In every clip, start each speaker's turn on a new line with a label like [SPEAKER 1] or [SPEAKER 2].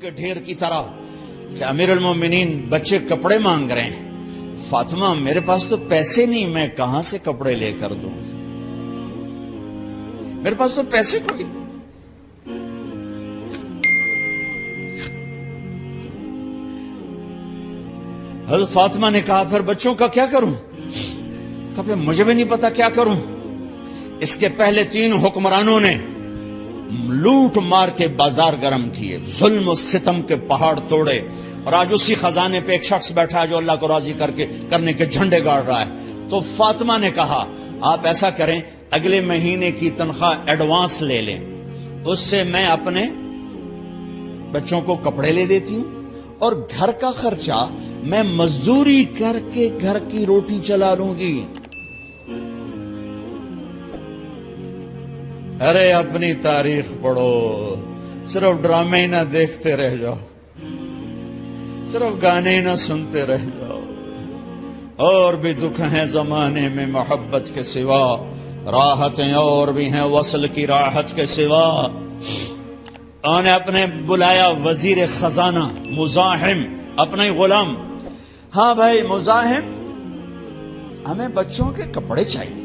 [SPEAKER 1] کے ڈھیر کی طرح کہ امیر المومنین بچے کپڑے مانگ رہے ہیں. فاطمہ میرے پاس تو پیسے نہیں، میں کہاں سے کپڑے لے کر دوں، میرے پاس تو پیسے کوئی نہیں. حضرت فاطمہ نے کہا پھر بچوں کا کیا کروں؟ کہا پھر مجھے بھی نہیں پتا کیا کروں. اس کے پہلے 3 حکمرانوں نے لوٹ مار کے بازار گرم کیے، ظلم و ستم کے پہاڑ توڑے، اور آج اسی خزانے پہ ایک شخص بیٹھا ہے جو اللہ کو راضی کرنے کے جھنڈے گاڑ رہا ہے. تو فاطمہ نے کہا آپ ایسا کریں، اگلے مہینے کی تنخواہ ایڈوانس لے لیں، اس سے میں اپنے بچوں کو کپڑے لے دیتی ہوں، اور گھر کا خرچہ میں مزدوری کر کے گھر کی روٹی چلا لوں گی. ارے اپنی تاریخ پڑھو، صرف ڈرامے ہی نہ دیکھتے رہ جاؤ، صرف گانے ہی نہ سنتے رہ جاؤ. اور بھی دکھ ہیں زمانے میں محبت کے سوا، راحتیں اور بھی ہیں وصل کی راحت کے سوا. انہوں نے اپنے بلایا وزیر خزانہ مزاحم، اپنا ہی غلام. ہاں بھائی مزاحم، ہمیں بچوں کے کپڑے چاہیے،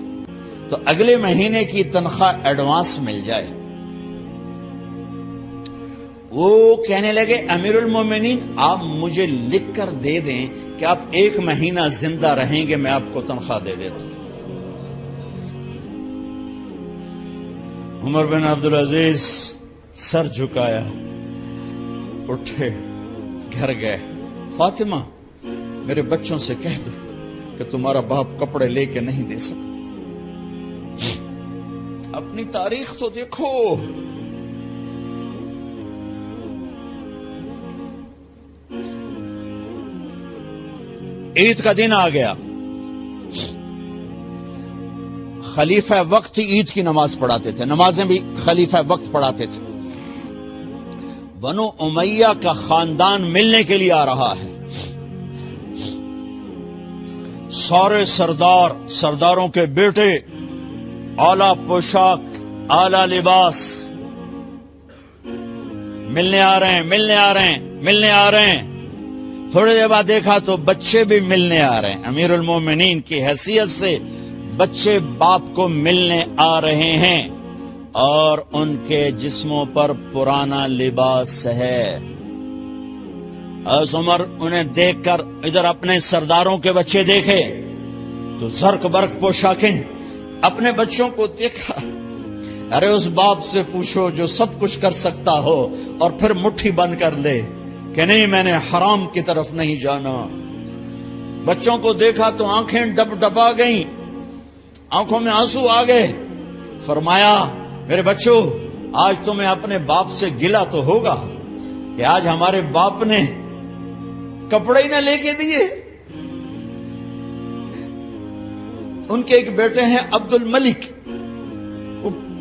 [SPEAKER 1] تو اگلے مہینے کی تنخواہ ایڈوانس مل جائے. وہ کہنے لگے امیر المومنین آپ مجھے لکھ کر دے دیں کہ آپ 1 مہینہ زندہ رہیں گے، میں آپ کو تنخواہ دے دیتا ہوں. عمر بن عبدالعزیز سر جھکایا، اٹھے، گھر گئے. فاطمہ میرے بچوں سے کہہ دو کہ تمہارا باپ کپڑے لے کے نہیں دے سکتا. اپنی تاریخ تو دیکھو. عید کا دن آ گیا، خلیفہ وقت عید کی نماز پڑھاتے تھے، نمازیں بھی خلیفہ وقت پڑھاتے تھے. بنو امیہ کا خاندان ملنے کے لیے آ رہا ہے. سارے سرداروں کے بیٹے، اعلی پوشاک، اعلی لباس، ملنے آ رہے ہیں. تھوڑی دیر بعد دیکھا تو بچے بھی ملنے آ رہے ہیں. امیر المومنین کی حیثیت سے بچے باپ کو ملنے آ رہے ہیں، اور ان کے جسموں پر پرانا لباس ہے. حضرت عمر انہیں دیکھ کر ادھر اپنے سرداروں کے بچے دیکھے تو زرق برق پوشاکیں، اپنے بچوں کو دیکھا. ارے اس باپ سے پوچھو جو سب کچھ کر سکتا ہو اور پھر مٹھی بند کر لے کہ نہیں میں نے حرام کی طرف نہیں جانا. بچوں کو دیکھا تو آنکھیں ڈبا گئیں، آنکھوں میں آنسو آ گئے. فرمایا میرے بچوں آج تمہیں اپنے باپ سے گلہ تو ہوگا کہ آج ہمارے باپ نے کپڑے ہی نہ لے کے دیے. ان کے ایک بیٹے ہیں عبد الملک،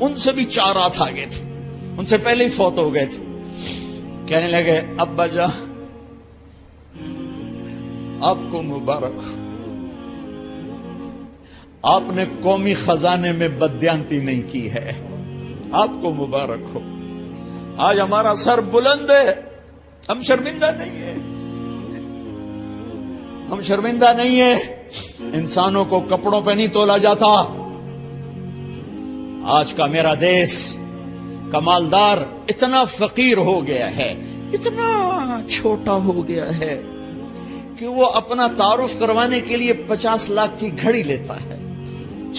[SPEAKER 1] ان سے بھی 4 رات آگے تھے، ان سے پہلے ہی فوت ہو گئے تھے. کہنے لگے ابا جان آپ کو مبارک، آپ نے قومی خزانے میں بددیانتی نہیں کی ہے، آپ کو مبارک ہو. آج ہمارا سر بلند ہے، ہم شرمندہ نہیں ہیں، ہم شرمندہ نہیں ہیں. انسانوں کو کپڑوں پہ نہیں تولا جاتا. آج کا میرا دیس کا مالدار اتنا فقیر ہو گیا ہے، اتنا چھوٹا ہو گیا ہے کہ وہ اپنا تعارف کروانے کے لیے 50 لاکھ کی گھڑی لیتا ہے،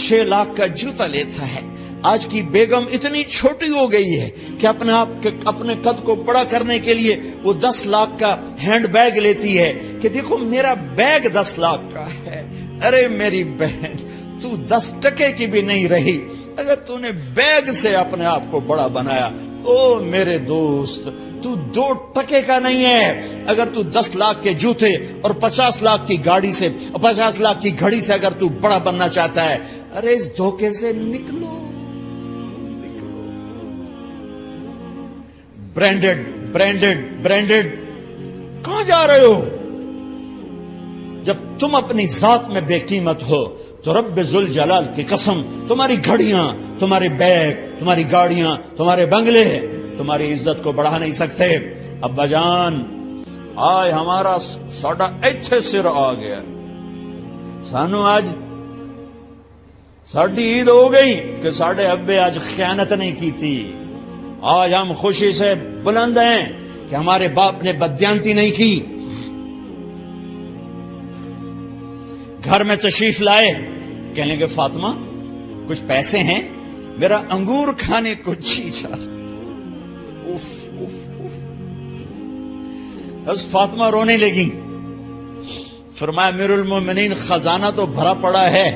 [SPEAKER 1] 6 لاکھ کا جوتا لیتا ہے. آج کی بیگم اتنی چھوٹی ہو گئی ہے کہ اپنے قد کو بڑا کرنے کے لیے وہ 10 لاکھ کا ہینڈ بیگ لیتی ہے کہ دیکھو میرا بیگ 10 لاکھ کا ہے. ارے میری بہن تو 10 ٹکے کی بھی نہیں رہی اگر تو نے بیگ سے اپنے آپ کو بڑا بنایا. او میرے دوست تو 2 ٹکے کا نہیں ہے اگر تو 10 لاکھ کے جوتے اور 50 لاکھ کی گاڑی سے 50 لاکھ کی گھڑی سے اگر تو بڑا بننا چاہتا ہے. ارے اس دھوکے سے نکلو. برینڈڈ کہاں جا رہے ہو؟ جب تم اپنی ذات میں بے قیمت ہو تو رب ذوالجلال کی قسم تمہاری گھڑیاں، تمہارے بیگ، تمہاری گاڑیاں، تمہارے بنگلے تمہاری عزت کو بڑھا نہیں سکتے. ابا جان آج ہمارا ساڈا ایتھے سر آ گیا، سانو آج ساڈی عید ہو گئی کہ ساڈے ابے آج خیانت نہیں کی تھی، آج ہم خوشی سے بلند ہیں کہ ہمارے باپ نے بددیانتی نہیں کی۔ گھر میں تشریف لائے، کہنے لگے فاطمہ کچھ پیسے ہیں، میرا انگور کھانے کو جی چاہ رہا۔ بس فاطمہ رونے لگی، فرمایا امیر المومنین خزانہ تو بھرا پڑا ہے،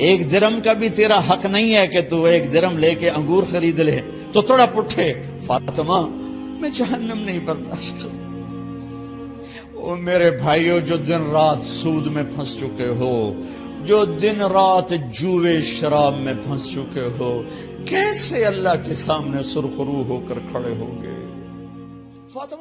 [SPEAKER 1] 1 درم کا بھی تیرا حق نہیں ہے کہ تو 1 درم لے کے انگور خرید لے۔ تو تھوڑا پٹھے، فاطمہ میں جہنم نہیں برداشت کر سکتا۔ او میرے بھائیو جو دن رات سود میں پھنس چکے ہو، جو دن رات جوے شراب میں پھنس چکے ہو، کیسے اللہ کے سامنے سرخرو ہو کر کھڑے ہو گے؟ فاطمہ